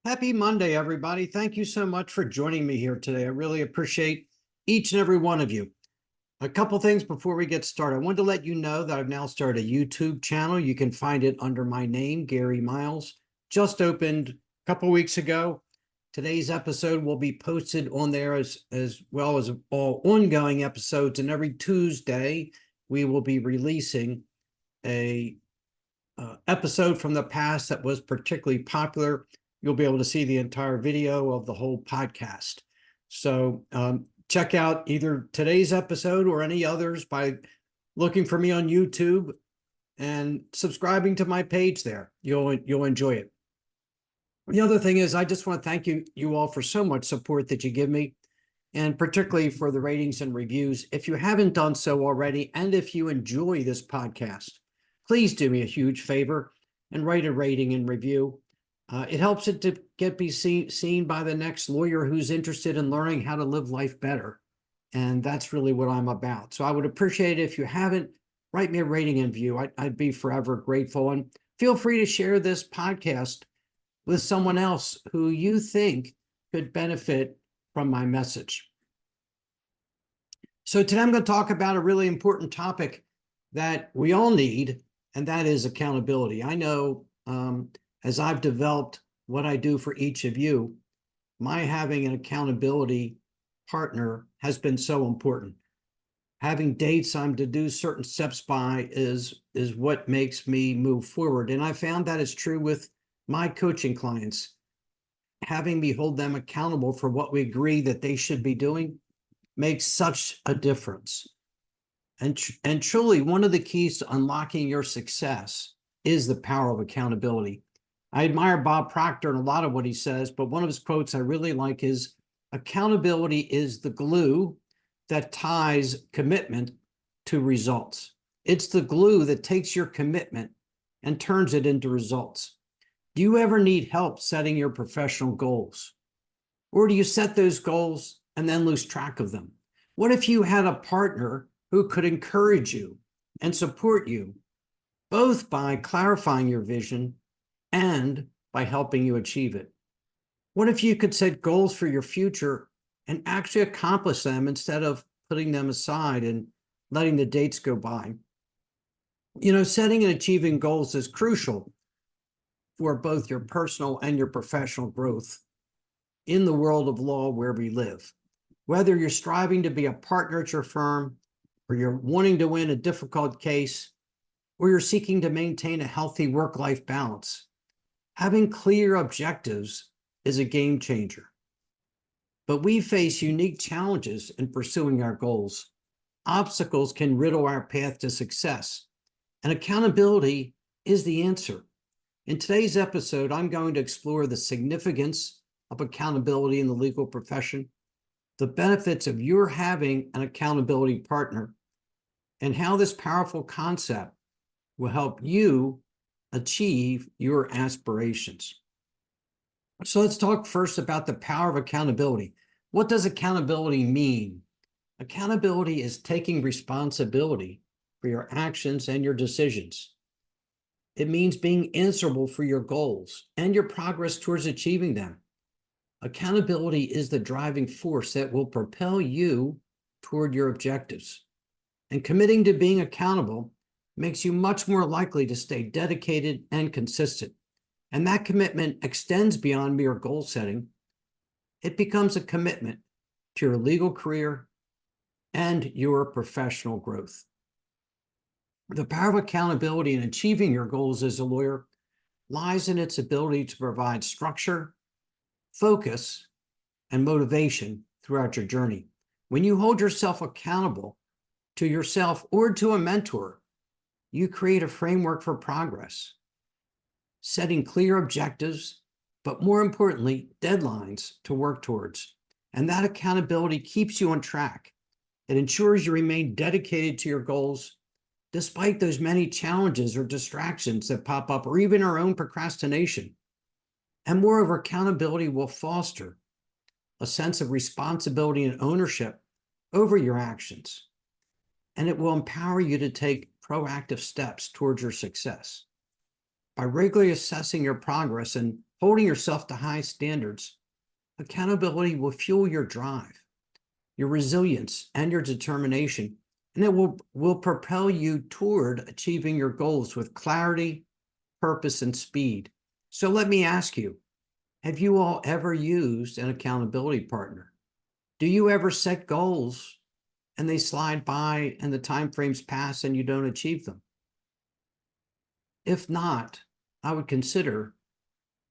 Happy Monday, everybody. Thank you so much for joining me here today. I really appreciate each and every one of you. A couple things before we get started. I wanted to let you know that I've now started a YouTube channel. You can find it under my name, Gary Miles. Just opened a couple weeks ago. Today's episode will be posted on there as well as all ongoing episodes. And every Tuesday, we will be releasing a episode from the past that was particularly popular. You'll be able to see the entire video of the whole podcast. So check out either today's episode or any others by looking for me on YouTube and subscribing to my page there. You'll enjoy it. The other thing is, I just want to thank you all for so much support that you give me, and particularly for the ratings and reviews. If you haven't done so already, and if you enjoy this podcast, please do me a huge favor and write a rating and review. It helps it to be seen by the next lawyer who's interested in learning how to live life better. And that's really what I'm about. So I would appreciate it if you haven't, write me a rating and review. I'd be forever grateful. And feel free to share this podcast with someone else who you think could benefit from my message. So today I'm going to talk about a really important topic that we all need, and that is accountability. I know as I've developed what I do for each of you, my having an accountability partner has been so important. Having dates I'm to do certain steps by is what makes me move forward. And I found that is true with my coaching clients. Having me hold them accountable for what we agree that they should be doing makes such a difference. And truly, one of the keys to unlocking your success is the power of accountability. I admire Bob Proctor and a lot of what he says, but one of his quotes I really like is, accountability is the glue that ties commitment to results. It's the glue that takes your commitment and turns it into results. Do you ever need help setting your professional goals? Or do you set those goals and then lose track of them? What if you had a partner who could encourage you and support you, both by clarifying your vision and by helping you achieve it? What if you could set goals for your future and actually accomplish them instead of putting them aside and letting the dates go by? You know, setting and achieving goals is crucial for both your personal and your professional growth in the world of law where we live. Whether you're striving to be a partner at your firm, or you're wanting to win a difficult case, or you're seeking to maintain a healthy work-life balance, having clear objectives is a game changer. But we face unique challenges in pursuing our goals. Obstacles can riddle our path to success, and accountability is the answer. In today's episode, I'm going to explore the significance of accountability in the legal profession, the benefits of your having an accountability partner, and how this powerful concept will help you achieve your aspirations. So let's talk first about the power of accountability. What does accountability mean? Accountability is taking responsibility for your actions and your decisions. It means being answerable for your goals and your progress towards achieving them. Accountability is the driving force that will propel you toward your objectives. And committing to being accountable makes you much more likely to stay dedicated and consistent. And that commitment extends beyond mere goal setting. It becomes a commitment to your legal career and your professional growth. The power of accountability in achieving your goals as a lawyer lies in its ability to provide structure, focus, and motivation throughout your journey. When you hold yourself accountable to yourself or to a mentor, you create a framework for progress, setting clear objectives, but more importantly, deadlines to work towards. And that accountability keeps you on track. It ensures you remain dedicated to your goals, despite those many challenges or distractions that pop up, or even our own procrastination. And moreover, accountability will foster a sense of responsibility and ownership over your actions. And it will empower you to take proactive steps towards your success. By regularly assessing your progress and holding yourself to high standards, accountability will fuel your drive, your resilience, and your determination, and it will propel you toward achieving your goals with clarity, purpose, and speed. So let me ask you, have you all ever used an accountability partner? Do you ever set goals and they slide by and the time frames pass and you don't achieve them? If not, I would consider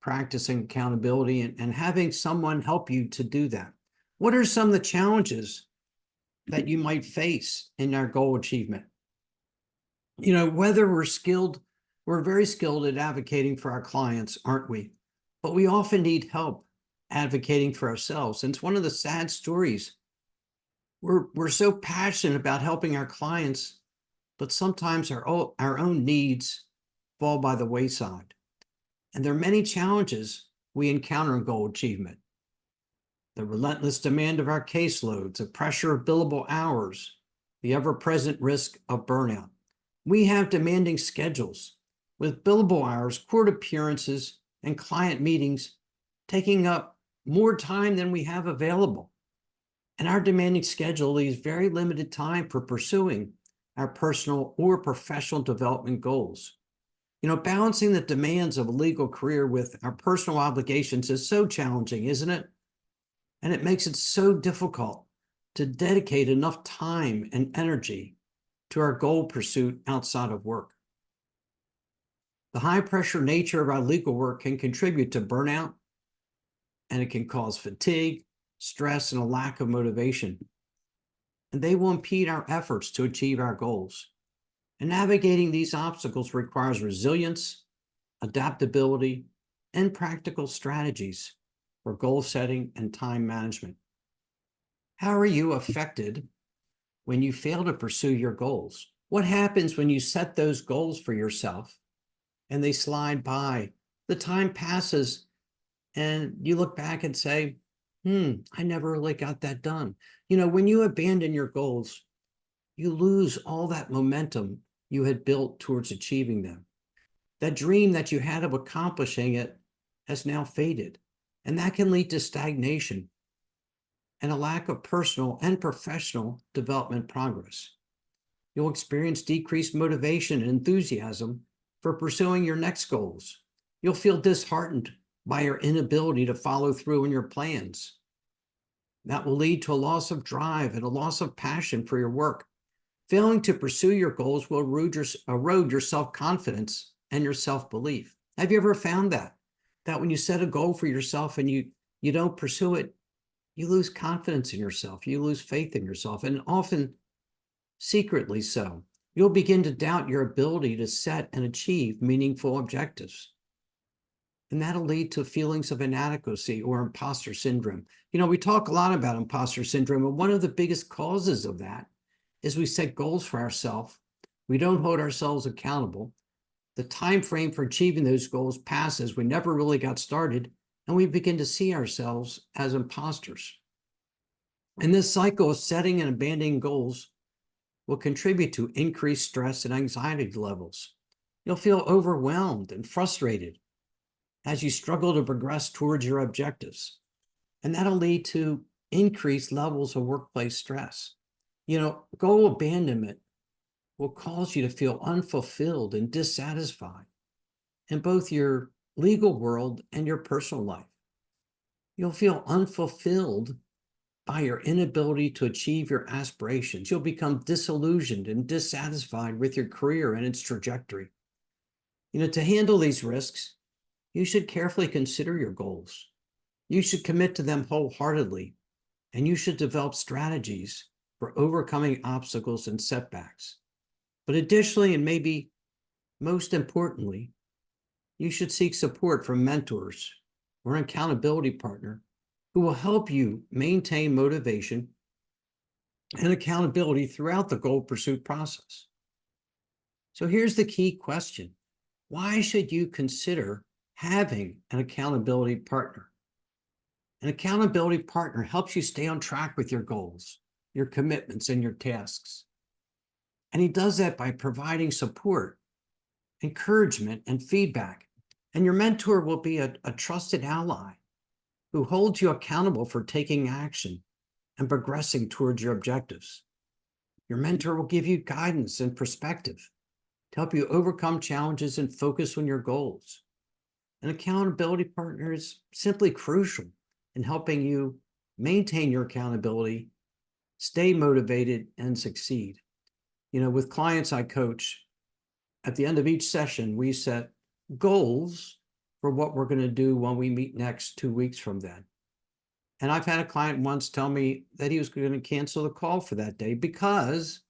practicing accountability and having someone help you to do that. What are some of the challenges that you might face in our goal achievement? You know, whether we're very skilled at advocating for our clients, aren't we? But we often need help advocating for ourselves. And it's one of the sad stories. We're so passionate about helping our clients, but sometimes our own needs fall by the wayside. And there are many challenges we encounter in goal achievement. The relentless demand of our caseloads, the pressure of billable hours, the ever-present risk of burnout. We have demanding schedules with billable hours, court appearances, and client meetings taking up more time than we have available. And our demanding schedule leaves very limited time for pursuing our personal or professional development goals. You know, balancing the demands of a legal career with our personal obligations is so challenging, isn't it? And it makes it so difficult to dedicate enough time and energy to our goal pursuit outside of work. The high-pressure nature of our legal work can contribute to burnout, and it can cause fatigue, stress, and a lack of motivation. And they will impede our efforts to achieve our goals. And navigating these obstacles requires resilience, adaptability, and practical strategies for goal setting and time management. How are you affected when you fail to pursue your goals? What happens when you set those goals for yourself and they slide by? The time passes and you look back and say, I never really got that done. You know, when you abandon your goals, you lose all that momentum you had built towards achieving them. That dream that you had of accomplishing it has now faded, and that can lead to stagnation and a lack of personal and professional development progress. You'll experience decreased motivation and enthusiasm for pursuing your next goals. You'll feel disheartened by your inability to follow through on your plans. That will lead to a loss of drive and a loss of passion for your work. Failing to pursue your goals will erode your self-confidence and your self-belief. Have you ever found that when you set a goal for yourself and you don't pursue it, you lose confidence in yourself, you lose faith in yourself, and often secretly so. You'll begin to doubt your ability to set and achieve meaningful objectives. And that'll lead to feelings of inadequacy or imposter syndrome. You know, we talk a lot about imposter syndrome, and one of the biggest causes of that is we set goals for ourselves. We don't hold ourselves accountable. The time frame for achieving those goals passes. We never really got started, and we begin to see ourselves as imposters. And this cycle of setting and abandoning goals will contribute to increased stress and anxiety levels. You'll feel overwhelmed and frustrated as you struggle to progress towards your objectives. And that'll lead to increased levels of workplace stress. You know, goal abandonment will cause you to feel unfulfilled and dissatisfied in both your legal world and your personal life. You'll feel unfulfilled by your inability to achieve your aspirations. You'll become disillusioned and dissatisfied with your career and its trajectory. You know, to handle these risks, you should carefully consider your goals. You should commit to them wholeheartedly, and you should develop strategies for overcoming obstacles and setbacks. But additionally, and maybe most importantly, you should seek support from mentors or an accountability partner who will help you maintain motivation and accountability throughout the goal pursuit process. So here's the key question. Why should you consider having an accountability partner? An accountability partner helps you stay on track with your goals, your commitments, and your tasks. And he does that by providing support, encouragement, and feedback And your mentor will be a trusted ally who holds you accountable for taking action and progressing towards your objectives. Your mentor will give you guidance and perspective to help you overcome challenges and focus on your goals. An accountability partner is simply crucial in helping you maintain your accountability, stay motivated, and succeed. With clients I coach, at the end of each session, we set goals for what we're going to do when we meet next 2 weeks from then. And I've had a client once tell me that he was going to cancel the call for that day because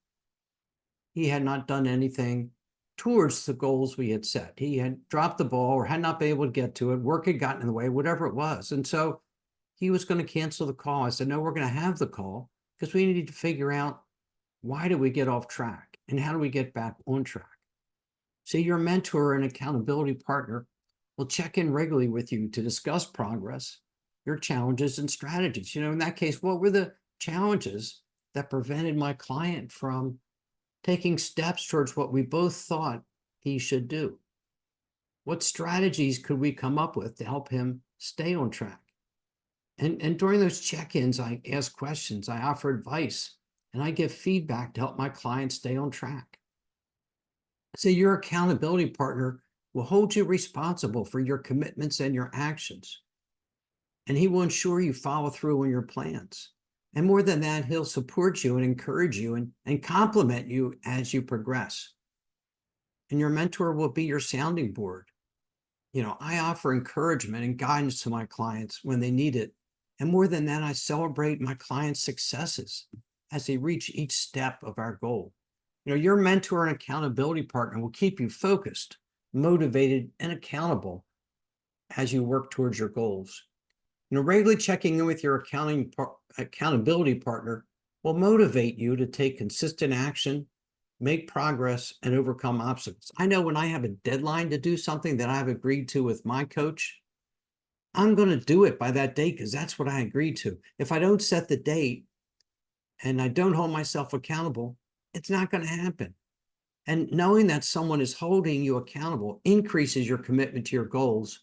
he had not done anything towards the goals we had set. He had dropped the ball or had not been able to get to it. Work had gotten in the way, whatever it was. And so he was going to cancel the call. I said, no, we're going to have the call because we need to figure out, why do we get off track and how do we get back on track? So your mentor and accountability partner will check in regularly with you to discuss progress, your challenges, and strategies. In that case, what were the challenges that prevented my client from taking steps towards what we both thought he should do? What strategies could we come up with to help him stay on track? And during those check-ins, I ask questions, I offer advice, and I give feedback to help my clients stay on track. So your accountability partner will hold you responsible for your commitments and your actions. And he will ensure you follow through on your plans. And more than that, he'll support you and encourage you and compliment you as you progress. And your mentor will be your sounding board. I offer encouragement and guidance to my clients when they need it. And more than that, I celebrate my clients' successes as they reach each step of our goal. Your mentor and accountability partner will keep you focused, motivated, and accountable as you work towards your goals. Regularly checking in with your accountability partner will motivate you to take consistent action, make progress, and overcome obstacles. I know when I have a deadline to do something that I've agreed to with my coach, I'm going to do it by that date because that's what I agreed to. If I don't set the date and I don't hold myself accountable, it's not going to happen. And knowing that someone is holding you accountable increases your commitment to your goals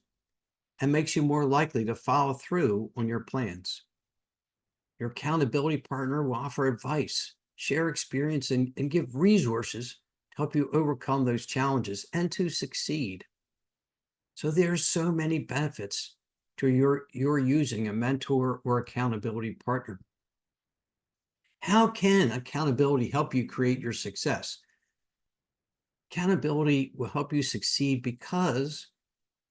and makes you more likely to follow through on your plans. Your accountability partner will offer advice, share experience, and give resources to help you overcome those challenges and to succeed. So there's so many benefits to your using a mentor or accountability partner. How can accountability help you create your success? Accountability will help you succeed because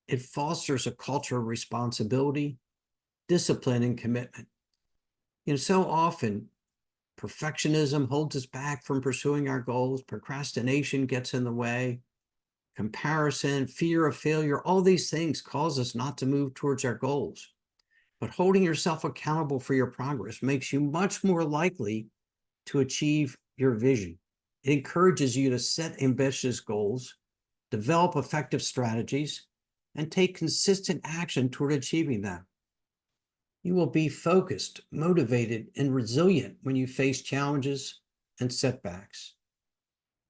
it fosters a culture of responsibility, discipline, and commitment. So often perfectionism holds us back from pursuing our goals. Procrastination gets in the way. Comparison, fear of failure, all these things cause us not to move towards our goals. But holding yourself accountable for your progress makes you much more likely to achieve your vision. It encourages you to set ambitious goals, develop effective strategies, and take consistent action toward achieving them. You will be focused, motivated, and resilient when you face challenges and setbacks.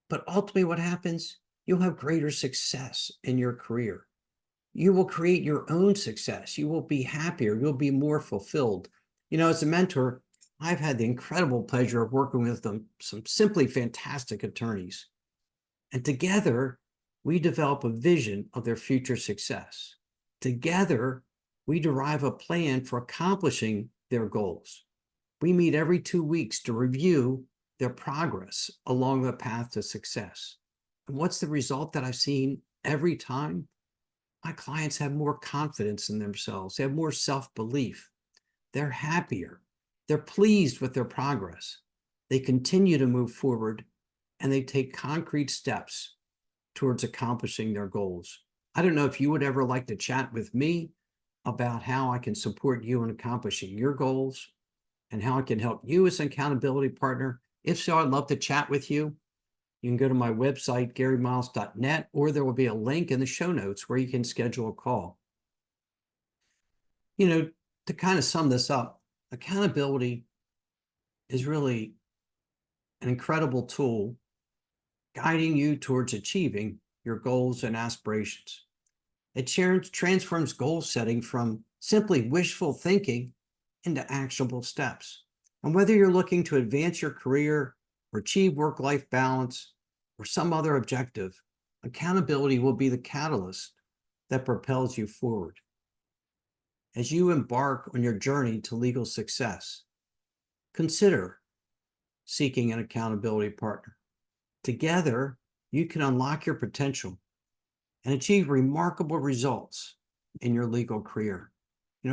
But ultimately, what happens? You'll have greater success in your career. You will create your own success. You will be happier. You'll be more fulfilled. As a mentor, I've had the incredible pleasure of working with some simply fantastic attorneys. And together, we develop a vision of their future success. Together, we derive a plan for accomplishing their goals. We meet every 2 weeks to review their progress along the path to success. And what's the result that I've seen every time? My clients have more confidence in themselves. They have more self-belief. They're happier. They're pleased with their progress. They continue to move forward, and they take concrete steps towards accomplishing their goals. I don't know if you would ever like to chat with me about how I can support you in accomplishing your goals and how I can help you as an accountability partner. If so, I'd love to chat with you. You can go to my website, garymiles.net, or there will be a link in the show notes where you can schedule a call. To kind of sum this up, accountability is really an incredible tool guiding you towards achieving your goals and aspirations. It transforms goal setting from simply wishful thinking into actionable steps. And whether you're looking to advance your career or achieve work-life balance or some other objective, accountability will be the catalyst that propels you forward. As you embark on your journey to legal success, consider seeking an accountability partner. Together, you can unlock your potential and achieve remarkable results in your legal career.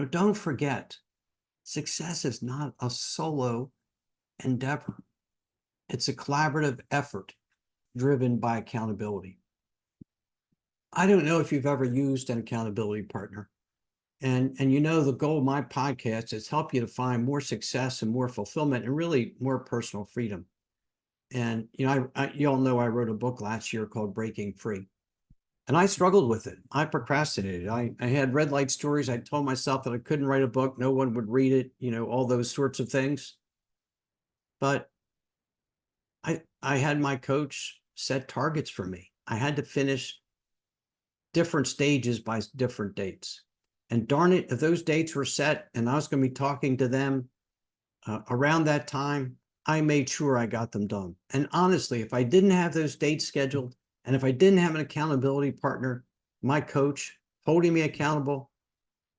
Don't forget, success is not a solo endeavor. It's a collaborative effort driven by accountability. I don't know if you've ever used an accountability partner. And the goal of my podcast is help you to find more success and more fulfillment and really more personal freedom. And, you all know I wrote a book last year called Breaking Free. And I struggled with it. I procrastinated. I had red light stories. I told myself that I couldn't write a book. No one would read it, all those sorts of things. But I had my coach set targets for me. I had to finish different stages by different dates. And darn it, if those dates were set and I was going to be talking to them around that time, I made sure I got them done. And honestly, if I didn't have those dates scheduled, and if I didn't have an accountability partner, my coach holding me accountable,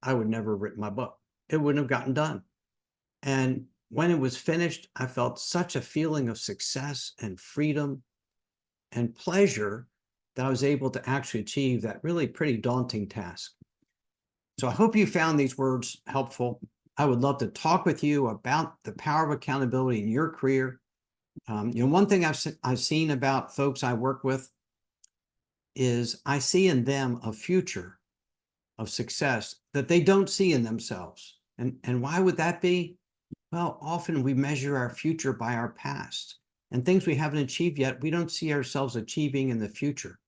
I would never have written my book. It wouldn't have gotten done. And when it was finished, I felt such a feeling of success and freedom and pleasure that I was able to actually achieve that really pretty daunting task. So I hope you found these words helpful. I would love to talk with you about the power of accountability in your career. One thing I've seen about folks I work with is I see in them a future of success that they don't see in themselves. And why would that be? Well, often we measure our future by our past, and things we haven't achieved yet, we don't see ourselves achieving in the future.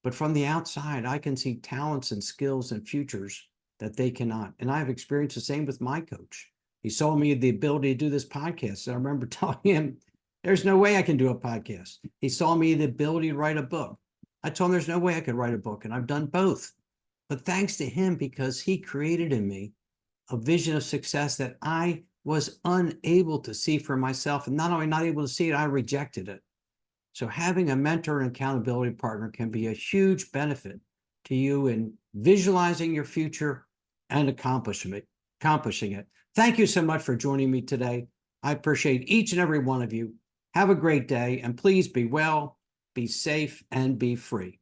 But from the outside, I can see talents and skills and futures that they cannot. And I've experienced the same with my coach. He saw me the ability to do this podcast. And I remember telling him, there's no way I can do a podcast. He saw me the ability to write a book. I told him there's no way I could write a book, and I've done both. But thanks to him, because he created in me a vision of success that I was unable to see for myself. And not only not able to see it, I rejected it. So having a mentor and accountability partner can be a huge benefit to you in visualizing your future and accomplishing it. Thank you so much for joining me today. I appreciate each and every one of you. Have a great day, and please be well, be safe, and be free.